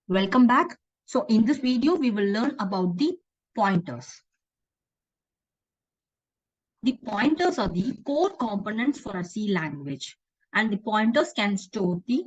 Welcome back. So in this video, we will learn about the pointers. The pointers are the core components for a C language, and the pointers can store the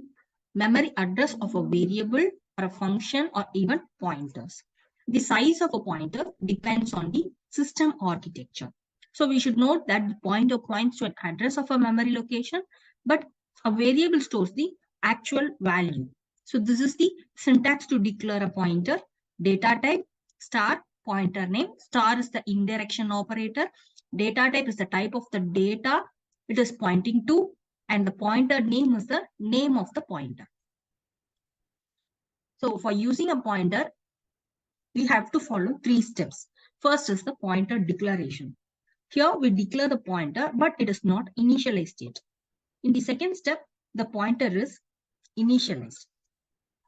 memory address of a variable or a function or even pointers. The size of a pointer depends on the system architecture. So we should note that the pointer points to an address of a memory location, but a variable stores the actual value. So this is the syntax to declare a pointer. Data type, star, pointer name. Star is the indirection operator. Data type is the type of the data it is pointing to, and the pointer name is the name of the pointer. So for using a pointer, we have to follow 3 steps. First is the pointer declaration. Here we declare the pointer, but it is not initialized yet. In the second step, the pointer is initialized.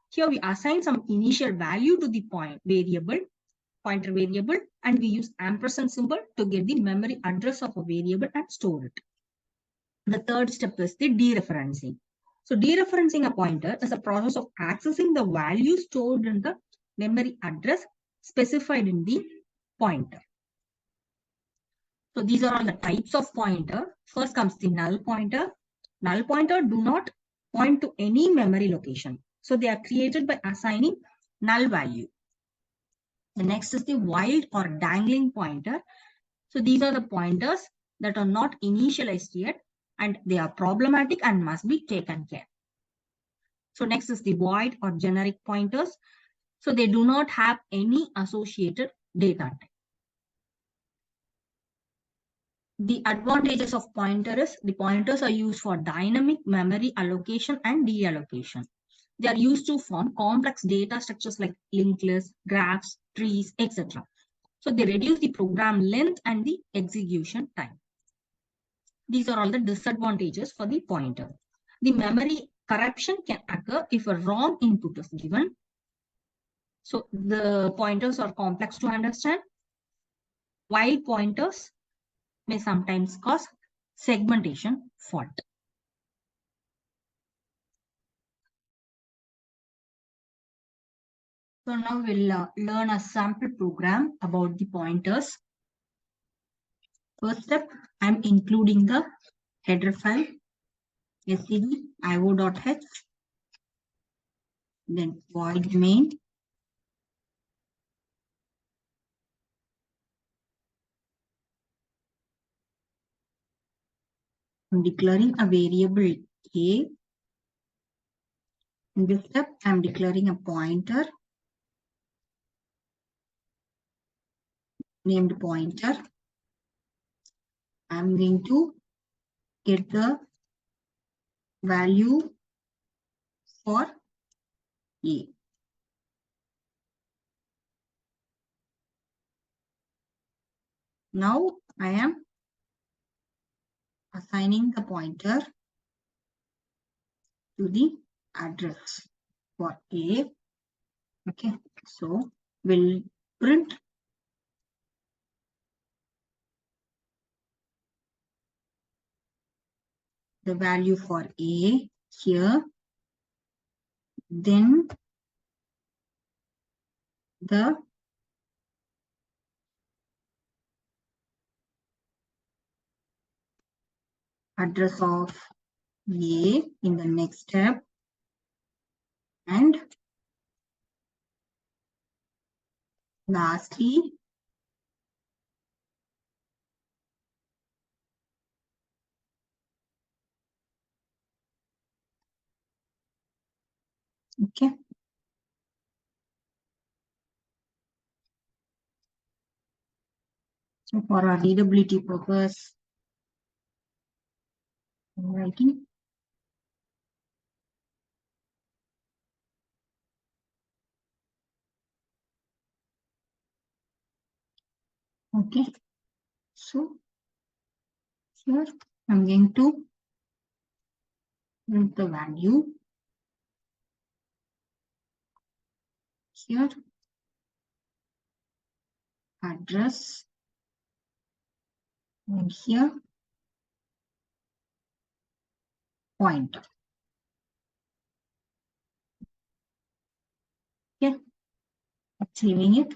Here we assign some initial value to the pointer variable, and we use ampersand symbol to get the memory address of a variable and store it. The third step is the dereferencing. So dereferencing a pointer is a process of accessing the value stored in the memory address specified in the pointer. So these are all the types of pointer. First comes the null pointer. Null pointer do not point to any memory location. So they are created by assigning null value. The next is the wild or dangling pointer. So these are the pointers that are not initialized yet, and they are problematic and must be taken care. So next is the void or generic pointers. So they do not have any associated data type. The advantages of pointer is the pointers are used for dynamic memory allocation and deallocation. They are used to form complex data structures like linked lists, graphs, trees, etc. So they reduce the program length and the execution time. These are all the disadvantages for the pointer. The memory corruption can occur if a wrong input is given. So the pointers are complex to understand. Wild pointers may sometimes cause segmentation fault. So now we'll learn a sample program about the pointers. First step, I'm including the header file stdio.io.h, then void main, I'm declaring a variable a. In this step, I'm declaring a pointer named pointer. I'm going to get the value for a. Now I am assigning the pointer to the address for a. Okay, so we'll print the value for a here, then the address of a in the next step, and lastly okay. So for our readability purpose, I'm writing okay. So here I'm going to print the value here, address, and here pointer. Okay, saving it.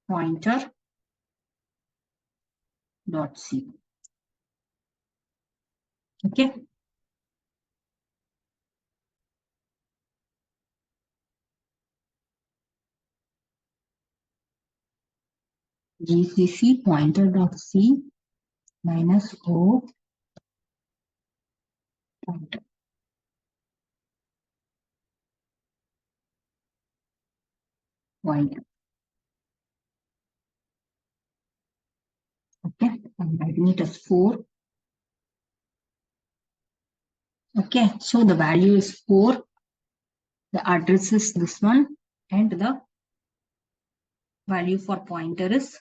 Pointer dot c. Okay. GCC pointer dot c minus o pointer. Pointer. Okay, I'm writing it as 4. Okay, so the value is 4. The address is this one, and the value for pointer is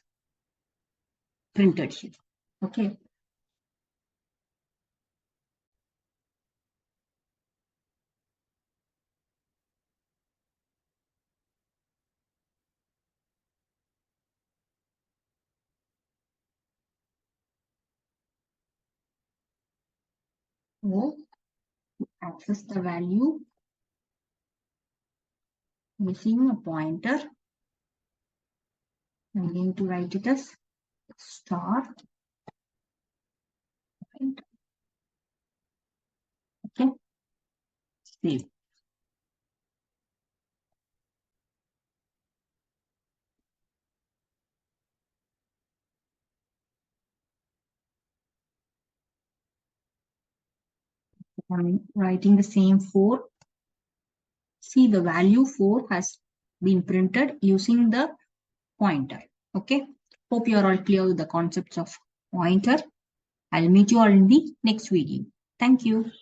printed here. Okay. So access the value using a pointer. I'm going to write it as star. Okay. Save. I'm writing the same 4. See, the value 4 has been printed using the pointer. Okay. Hope you are all clear with the concepts of pointer. I'll meet you all in the next video. Thank you.